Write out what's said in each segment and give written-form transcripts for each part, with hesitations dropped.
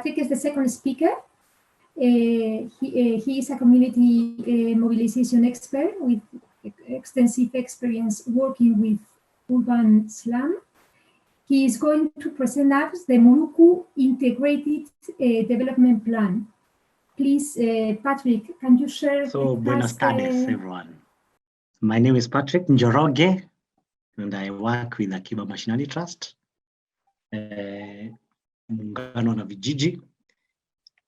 Patrick is the second speaker. He is a community mobilization expert with extensive experience working with urban slum. He is going to present us the Mukuru Integrated Development Plan. Please, Patrick, can you share So, with buenos us tardes, everyone. My name is Patrick Njoroge, and I work with Akiba Mashinani Trust, Muungano na Vijiji,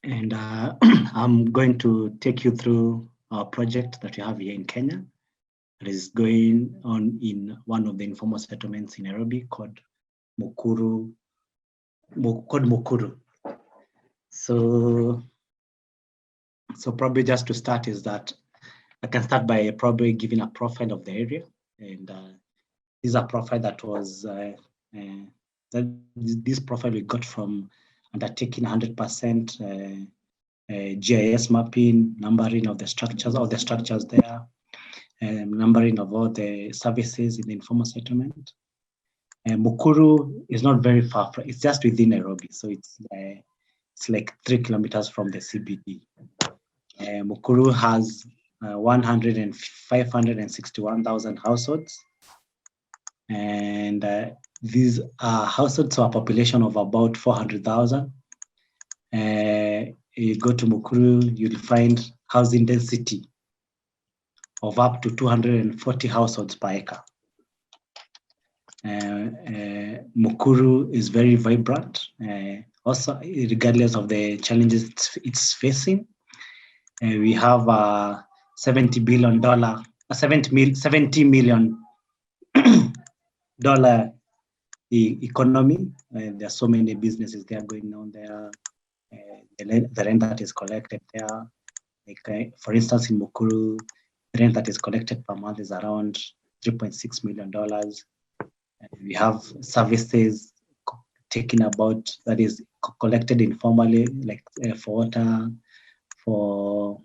and I'm going to take you through our project that we have here in Kenya. That is going on in one of the informal settlements in Nairobi called Mukuru. So probably just to start is that I can start by probably giving a profile of the area, and this is a profile that was this profile we got from undertaking 100% GIS mapping, numbering of the structures there, numbering of all the services in the informal settlement. Mukuru is not very far from, it's just within Nairobi, so it's like 3 kilometers from the CBD. Mukuru has 561,000 households, and these are households of a population of about 400,000. You go to Mukuru, you'll find housing density of up to 240 households per acre. Mukuru is very vibrant, also regardless of the challenges it's facing. We have a $70 million economy. There are so many businesses there going on there. The rent that is collected there, like for instance in Mukuru, the rent that is collected per month is around $3.6 million. We have services taken about, that is collected informally, like for water, for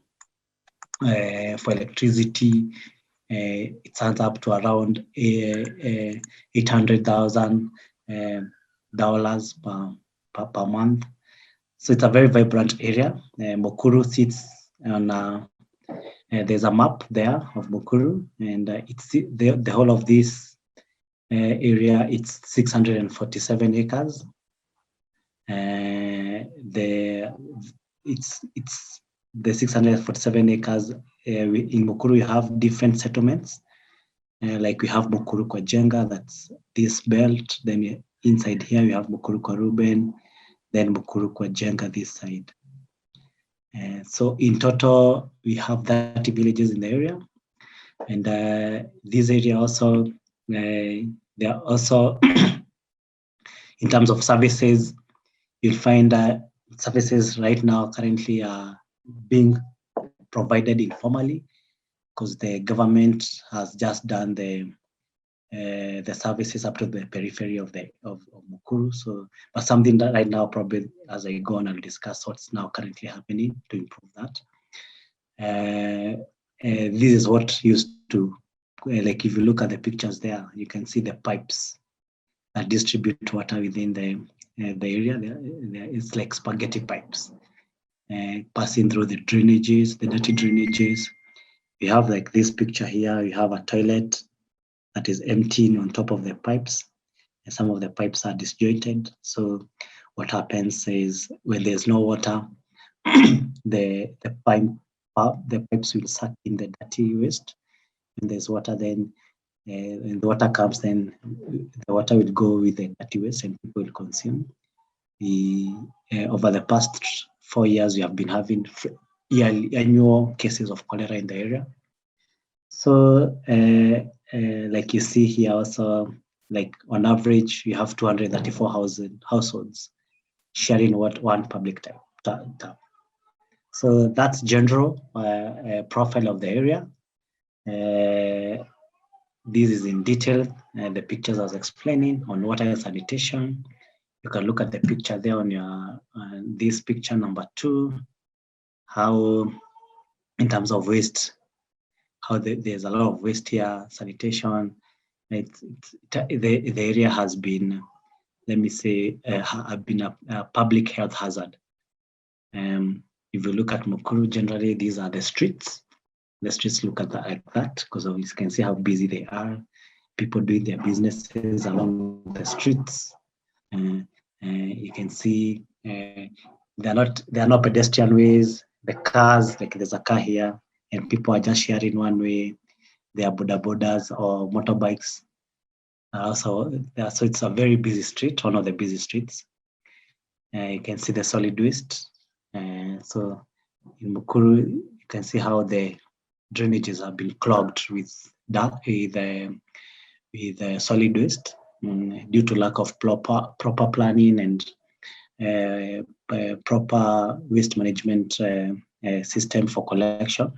electricity. It adds up to around $800,000 per month. So it's a very vibrant area. Mukuru sits on there's a map there of Mukuru, and it's the whole of this area. It's 647 acres. The 647 acres in Mukuru. You have different settlements, like we have Mukuru kwa Jenga, that's this belt. Then inside here we have Mukuru kwa Ruben, then Mukuru kwa Jenga this side. So in total we have 30 villages in the area, and this area also they are also in terms of services, you'll find services right now currently are being provided informally, because the government has just done the services up to the periphery of Mukuru. So, but something that right now, probably as I go on, I'll discuss what's now currently happening to improve that. This is what used to, like if you look at the pictures there, you can see the pipes that distribute water within the area. It's like spaghetti pipes passing through the drainages, the dirty drainages. We have like this picture here, we have a toilet that is empty on top of the pipes, and some of the pipes are disjointed. So what happens is when there's no water, the pipes will suck in the dirty waste. When there's water, then when the water comes, then the water will go with the dirty waste and people will consume. Over the past 4 years, we have been having annual cases of cholera in the area. So like you see here also, like on average, you have 234 households sharing one public tap. So that's general profile of the area. This is in detail, the pictures I was explaining on water and sanitation. You can look at the picture there on your, this picture number 2, how in terms of waste, how there's a lot of waste here, sanitation. The area has been, let me say, been a public health hazard If you look at Mukuru, generally these are the streets. The streets look at that like that because you can see how busy they are. People doing their businesses along the streets. You can see there are no pedestrian ways. The cars, like there's a car here, and people are just sharing one way. There are bodabodas or motorbikes. So it's a very busy street, one of the busy streets. You can see the solid waste. So in Mukuru, you can see how the drainages have been clogged with solid waste due to lack of proper planning and proper waste management system for collection.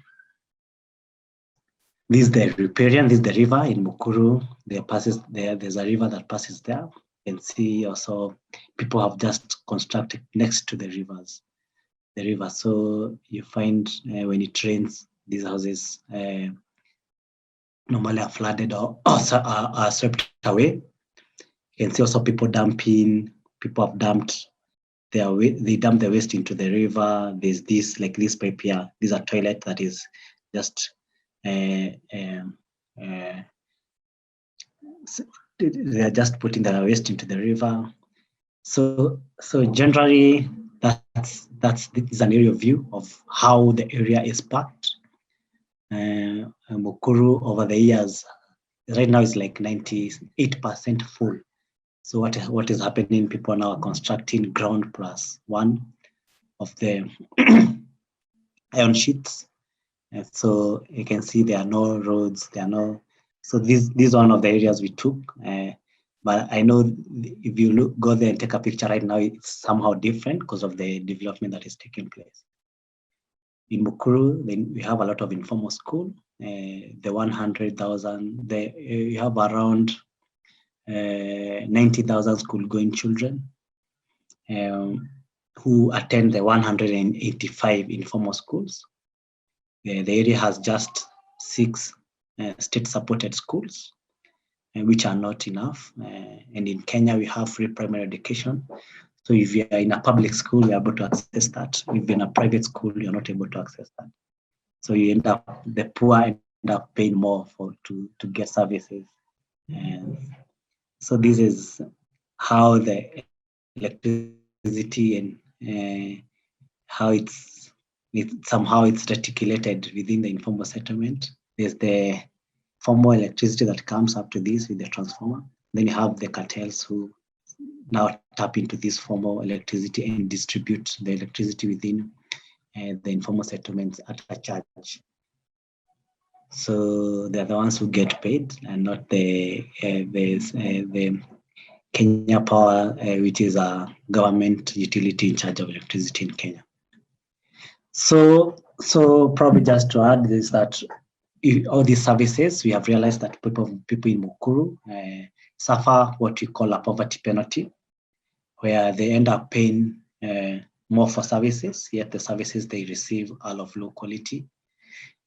This is the riparian, this is the river in Mukuru. There's a river that passes there. You can see also people have just constructed next to the river. So you find when it rains, these houses normally are flooded or are swept away. You can see also people have dumped they dump the waste into the river. There's this pipe here. These are toilet that is just they're just putting the waste into the river. So generally that's an area view of how the area is packed. Mukuru over the years, right now is like 98% full. So what is happening? People now are constructing ground plus one of the iron sheets. And so you can see there are no roads, so this is one of the areas we took. But I know if you go there and take a picture right now, it's somehow different because of the development that is taking place. In Mukuru, then we have a lot of informal school. The 100,000, we have around 90,000 school-going children who attend the 185 informal schools. The area has just 6 state-supported schools, which are not enough. And in Kenya, we have free primary education. So if you're in a public school, you're able to access that. If you're in a private school, you're not able to access that. So the poor end up paying more to get services. And so this is how the electricity and how it's reticulated within the informal settlement. There's the formal electricity that comes up to this with the transformer. Then you have the cartels who now tap into this formal electricity and distribute the electricity within the informal settlements at a charge. So they're the ones who get paid and not the Kenya Power, which is a government utility in charge of electricity in Kenya. So probably just to add is that all these services, we have realized that people in Mukuru suffer what we call a poverty penalty, where they end up paying more for services, yet the services they receive are of low quality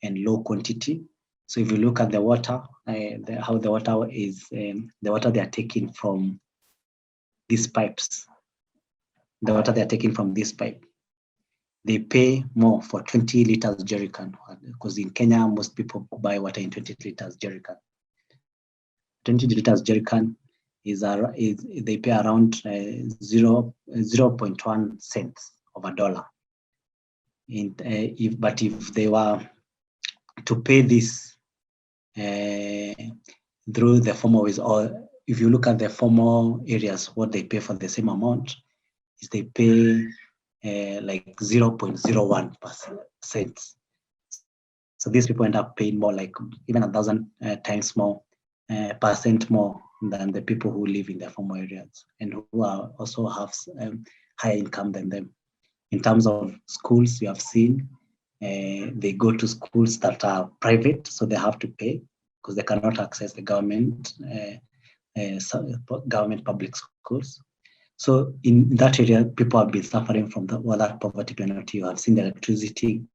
and low quantity. So if you look at the water, how the water is, the water they are taking from these pipes, they pay more for 20 liters jerrycan, because in Kenya, most people buy water in 20 liters jerrycan. 20 liters jerrycan they pay around 0.1 cents of a dollar. But if they were to pay this through the formal ways, or if you look at the formal areas, what they pay for the same amount is they pay like 0.01 cents. So these people end up paying more, like even 1,000 times more percent more than the people who live in the formal areas and who also have higher income than them. In terms of schools, you have seen they go to schools that are private, so they have to pay because they cannot access the government public schools. So in that area, people have been suffering from that poverty penalty. You have seen the electricity.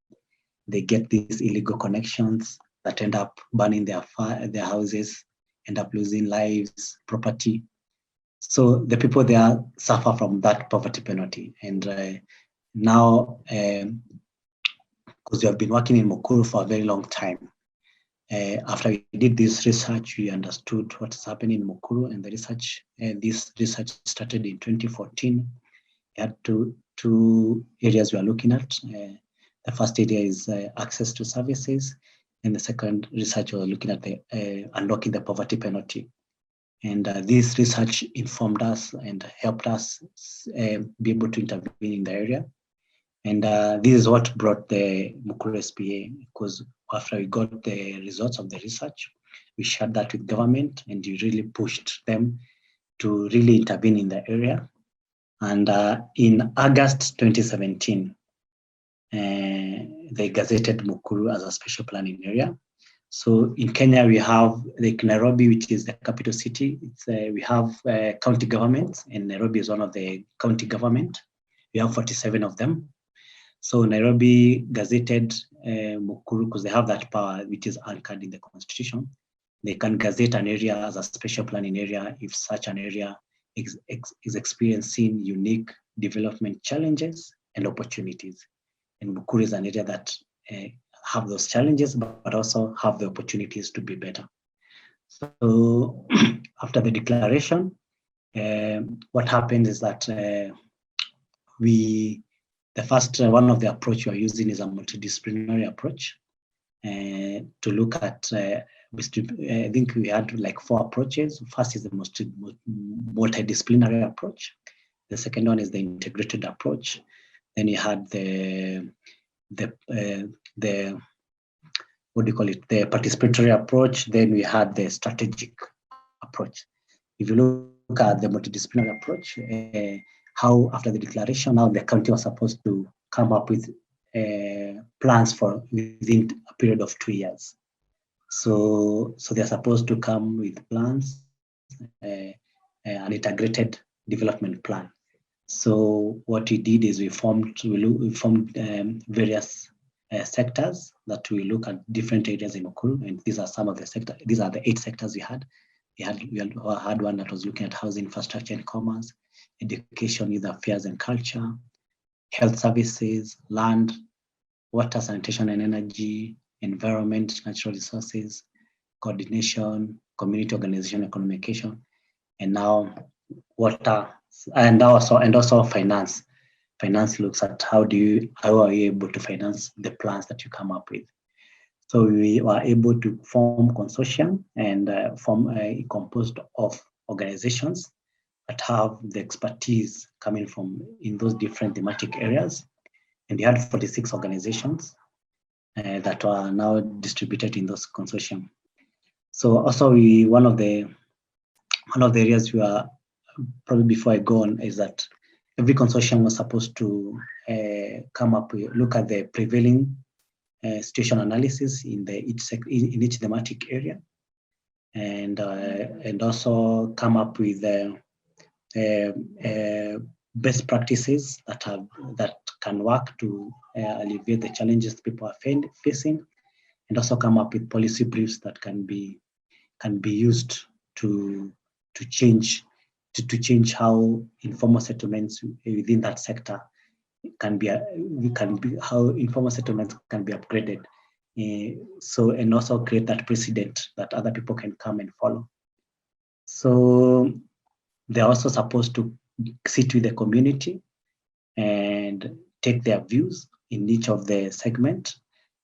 They get these illegal connections that end up burning their houses, end up losing lives, property. So the people there suffer from that poverty penalty. And now, because we have been working in Mukuru for a very long time, after we did this research, we understood what is happening in Mukuru, and the research, this research started in 2014. We had two areas we are looking at. The first area is access to services, and the second research was looking at the unlocking the poverty penalty. And this research informed us and helped us be able to intervene in the area. And this is what brought the Mukuru SPA, because after we got the results of the research, we shared that with government, and we really pushed them to really intervene in the area. And in August 2017, they gazetted Mukuru as a special planning area. So in Kenya, we have like Nairobi, which is the capital city. We have county governments, and Nairobi is one of the county government. We have 47 of them. So Nairobi gazetted Mukuru because they have that power, which is anchored in the constitution. They can gazette an area as a special planning area if such an area is experiencing unique development challenges and opportunities. And Mukuru is an area that have those challenges, but also have the opportunities to be better. So after the declaration, what happened is that the first one of the approach we are using is a multidisciplinary approach to look at, I think we had like 4 approaches. First is the multidisciplinary approach. The second one is the integrated approach. Then you had the what do you call it? The participatory approach. Then we had the strategic approach. If you look at the multidisciplinary approach, how after the declaration, now the county was supposed to come up with plans for within a period of 2 years. So they're supposed to come with plans, an integrated development plan. So what we did is we formed various sectors that we look at different areas in Mukuru, and these are some of the sectors. These are the 8 sectors we had. We had one that was looking at housing, infrastructure and commerce, education, youth affairs and culture, health services, land, water, sanitation and energy, environment, natural resources, coordination, community organization and communication, and now water, and also finance. Finance looks at how are you able to finance the plans that you come up with. So we were able to form consortium and form composed of organizations that have the expertise coming from in those different thematic areas. And we had 46 organizations that are now distributed in those consortium. So also one of the areas we are, probably before I go on, is that every consortium was supposed to come up with, look at the prevailing situation analysis in each thematic area, and also come up with best practices that can work to alleviate the challenges people are facing, and also come up with policy briefs that can be used to change how informal settlements within that sector how informal settlements can be upgraded. And also create that precedent that other people can come and follow. So they're also supposed to sit with the community and take their views in each of the segment,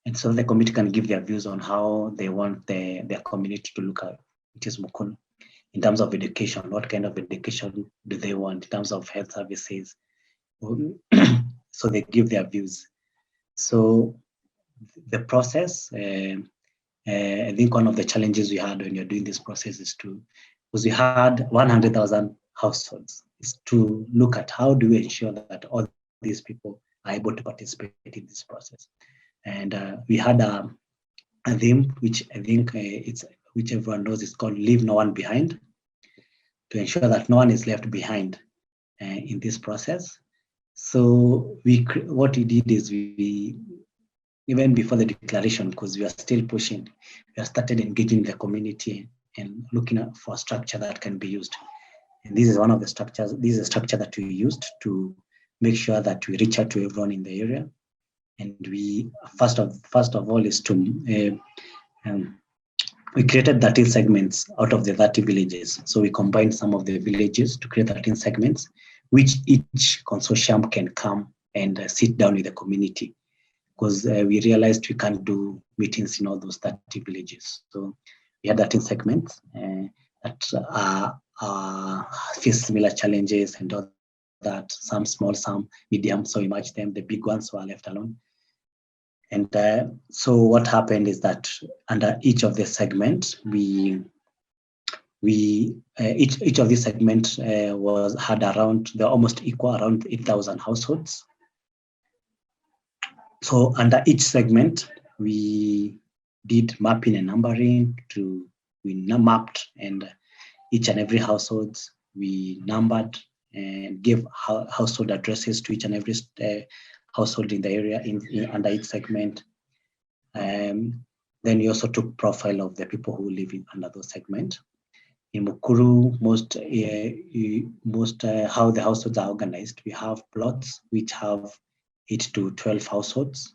and so the community can give their views on how they want their community to look at it is Mukuru. In terms of education, what kind of education do they want? In terms of health services, so they give their views. So the process, I think one of the challenges we had when you're doing this process was we had 100,000 households, is to look at how do we ensure that all these people are able to participate in this process. And we had a theme, which I think which everyone knows is called Leave No One Behind, to ensure that no one is left behind in this process. So what we did is we even before the declaration, because we are still pushing, we have started engaging the community and looking for a structure that can be used. And this is one of the structures. This is a structure that we used to make sure that we reach out to everyone in the area. And we first of all is to we created 13 segments out of the 30 villages. So we combined some of the villages to create 13 segments, which each consortium can come and sit down with the community, because we realized we can't do meetings in all those 30 villages. So we had 13 segments that face similar challenges and all that, some small, some medium, so we matched them, the big ones were left alone. And so what happened is that under each of the segments, each of these segments had around, they're almost equal, around 8,000 households. So under each segment, we did mapping and numbering. We mapped, and each and every household we numbered and gave household addresses to each and every household in the area under each segment. Then we also took profile of the people who live under those segments. In Mukuru, most how the households are organized, we have plots which have 8 to 12 households.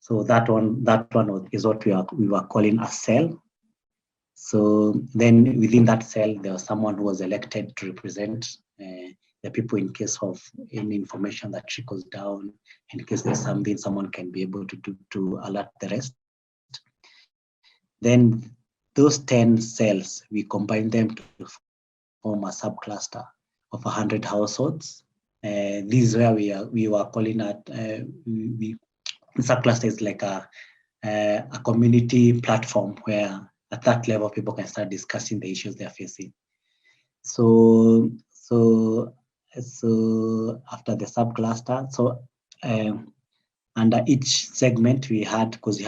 So that one is what we were calling a cell. So then within that cell, there was someone who was elected to represent the people in case of any information that trickles down. In case there's something, someone can be able to do to alert the rest. Then those 10 cells, we combine them to form a subcluster of 100 households. This is where we were calling it, the subcluster is like a community platform where at that level people can start discussing the issues they're facing. So after the subcluster, under each segment we had, because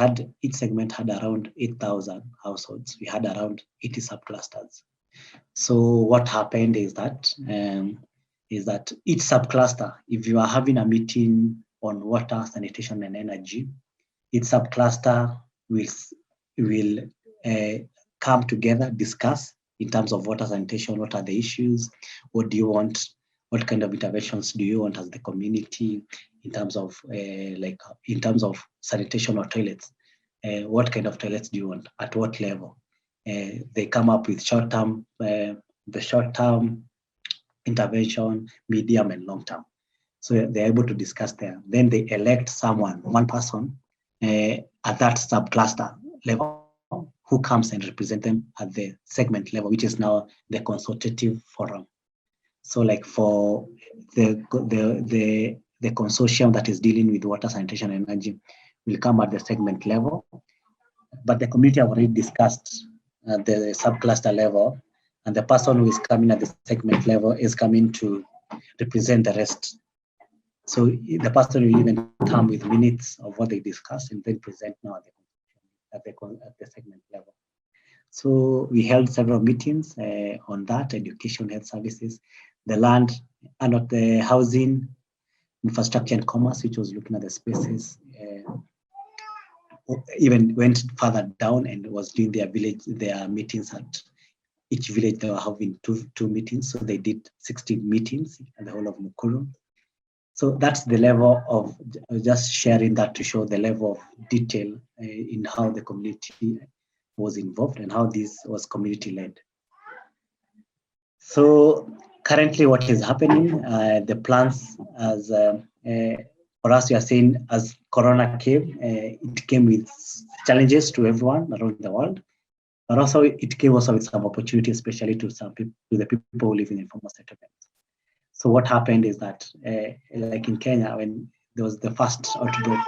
each segment had around 8,000 households, we had around 80 subclusters. So what happened is that each subcluster, if you are having a meeting on water, sanitation, and energy, each subcluster will come together, discuss in terms of water, sanitation, what are the issues, what do you want, what kind of interventions do you want as the community in terms of sanitation or toilets, what kind of toilets do you want, at what level. They come up with the short-term intervention, medium and long-term. So they're able to discuss there. Then they elect one person at that subcluster level who comes and represent them at the segment level, which is now the consultative forum. So like for the consortium that is dealing with water, sanitation, and energy will come at the segment level, but the community have already discussed at the subcluster level, and the person who is coming at the segment level is coming to represent the rest. So the person will even come with minutes of what they discussed and then present now at the segment level. So we held several meetings on that, education, health services, the land, and at the housing, infrastructure and commerce, which was looking at the spaces, even went further down and was doing their meetings at each village. They were having two meetings, so they did 60 meetings in the whole of Mukuru. So that's the level of just sharing that to show the level of detail in how the community was involved and how this was community led. So currently what is happening, the plans as for us, we are saying as Corona came, it came with challenges to everyone around the world, but also it came also with some opportunities, especially to some people, to the people who live in informal settlements. So what happened is that, like in Kenya, when there was the first outbreak,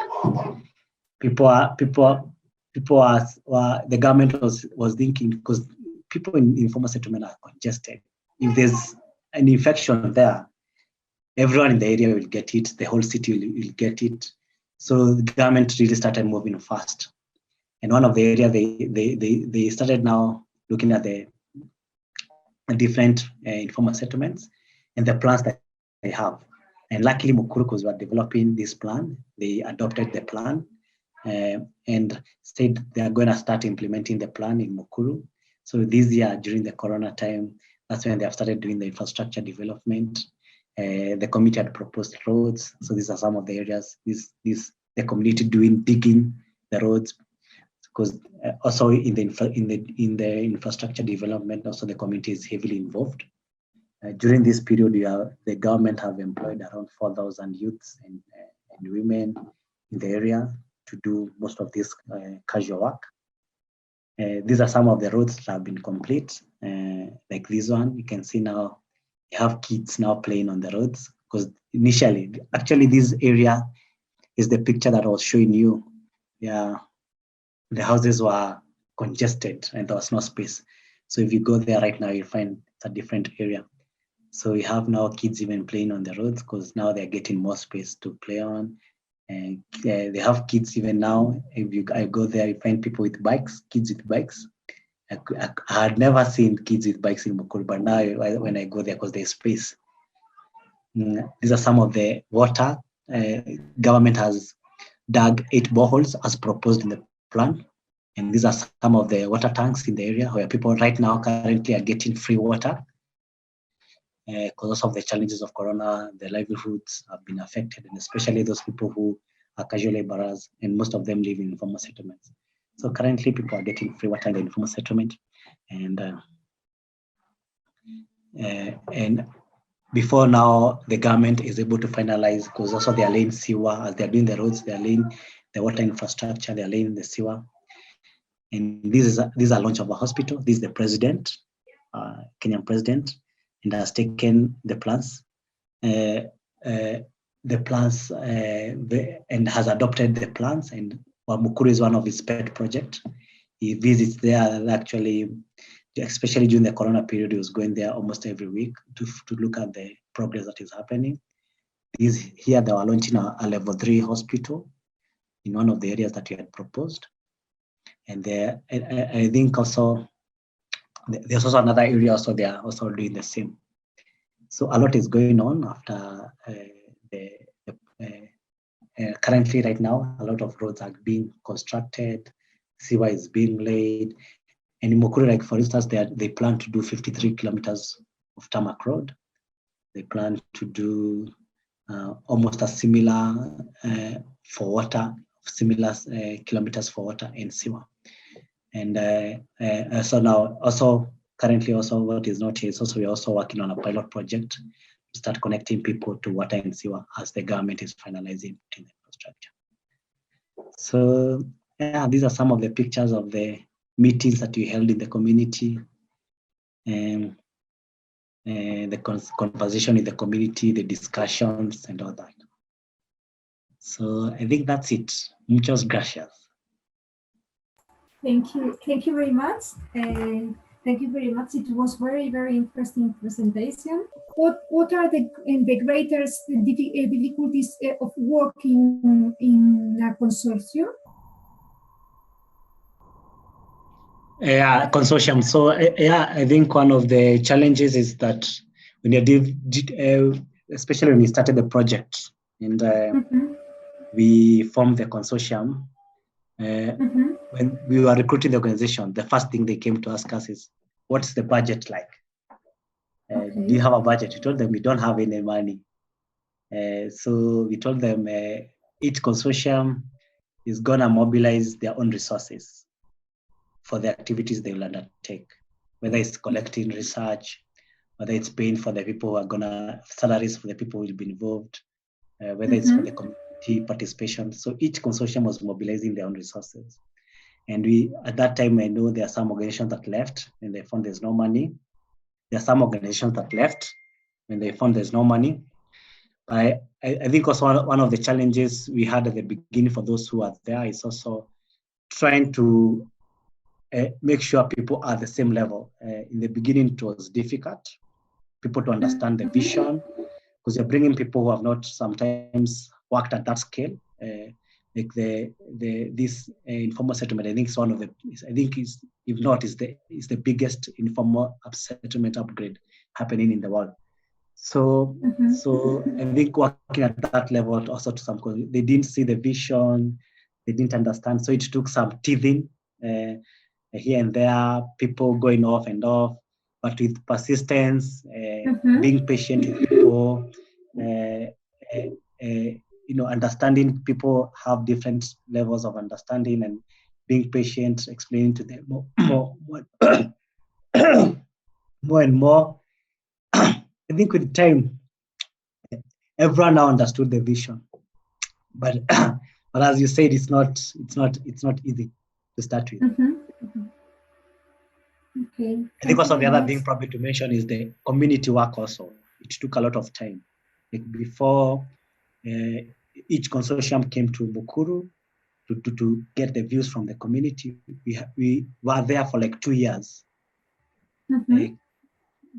the government was thinking, because people in informal settlement are congested. If there's an infection there, everyone in the area will get it, the whole city will get it. So the government really started moving fast. And one of the areas they started now looking at the different informal settlements and the plans that they have. And luckily Mukuru, because we are developing this plan, they adopted the plan and said they are going to start implementing the plan in Mukuru. So this year, during the Corona time, that's when they have started doing the infrastructure development. The community had proposed roads. So these are some of the areas. The community digging the roads, because also in the infrastructure development, also the community is heavily involved. During this period, the government have employed around 4,000 youths and women in the area to do most of this casual work. These are some of the roads that have been complete, like this one. You can see now you have kids now playing on the roads, because initially, actually this area is the picture that I was showing you. Yeah, the houses were congested and there was no space. So if you go there right now, you'll find it's a different area. So we have now kids even playing on the roads, because now they're getting more space to play on. And they have kids even now. If I go there, you find people with bikes, kids with bikes. I had never seen kids with bikes in Mukuru, but now when I go there, because there's space. These are some of the water. Government has dug 8 boreholes as proposed in the plan. And these are some of the water tanks in the area where people right now currently are getting free water. Because of the challenges of Corona, their livelihoods have been affected, and especially those people who are casual laborers, and most of them live in informal settlements. So currently people are getting free water in the informal settlement. And before now, the government is able to finalize, because also they are laying sewer, as they're doing the roads, they're laying the water infrastructure, they're laying the sewer. And this is a launch of a hospital. This is the president, Kenyan president, and has taken the plans, and has adopted the plans. And Mukuru is one of his pet projects. He visits there actually, especially during the Corona period. He was going there almost every week to look at the progress that is happening. Here they were launching a level 3 hospital in one of the areas that he had proposed. And I think also there's also another area, so they are also doing the same. So a lot is going on after currently right now, a lot of roads are being constructed, sewer is being laid. And in Mukuru, like for instance, they plan to do 53 kilometers of tarmac road. They plan to do almost a similar for water, similar kilometers for water and sewer. And so now also currently also what is not here is also we're also working on a pilot project to start connecting people to water and sewer as the government is finalizing the infrastructure. So yeah, these are some of the pictures of the meetings that we held in the community, and the conversation in the community, the discussions and all that. So I think that's it. Muchas gracias. Thank you very much. Thank you very much. It was very, very interesting presentation. What are the greatest difficulties of working in a consortium? Yeah, consortium. So yeah, I think one of the challenges is that when you especially when we started the project and we formed the consortium, when we were recruiting the organization, the first thing they came to ask us is, what's the budget like? Do you have a budget? We told them we don't have any money. So we told them each consortium is gonna mobilize their own resources for the activities they will undertake, whether it's collecting research, whether it's paying for the people who are salaries for the people who will be involved, whether it's for the community participation. So each consortium was mobilizing their own resources. And at that time, I know there are some organizations that left and they found there's no money. There are some organizations that left when they found there's no money. I think also one of the challenges we had at the beginning for those who are there is also trying to make sure people are at the same level. In the beginning, it was difficult, people to understand the vision, because you're bringing people who have not sometimes worked at that scale. Like this informal settlement, I think is one of the, if not, is the biggest informal settlement upgrade happening in the world. So I think working at that level also to some point, they didn't see the vision, they didn't understand. So it took some teething here and there, people going off and off, but with persistence, being patient with people, for understanding. People have different levels of understanding, and being patient, explaining to them more and more. I think with time, everyone now understood the vision, but as you said, it's not easy to start with. Okay. I think also the other thing probably to mention is the community work also. It took a lot of time. Like before each consortium came to Mukuru to get the views from the community, we were there for like 2 years,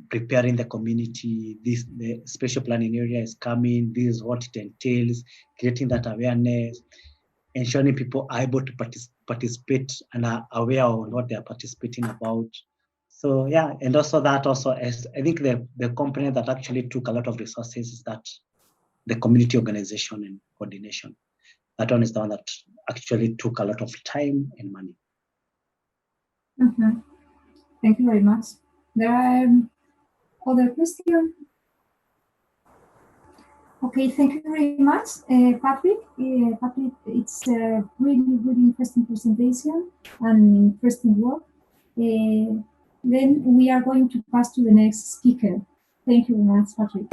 preparing the community. The special planning area is coming. This is what it entails, creating that awareness, ensuring people are able to participate and are aware of what they are participating about. So yeah, and also that I think the component that actually took a lot of resources is that the community organization and coordination. That one is the one that actually took a lot of time and money. Thank you very much. There are other questions? Okay, thank you very much, Patrick. Patrick, it's a really, really interesting presentation and interesting work. Then we are going to pass to the next speaker. Thank you very much, Patrick.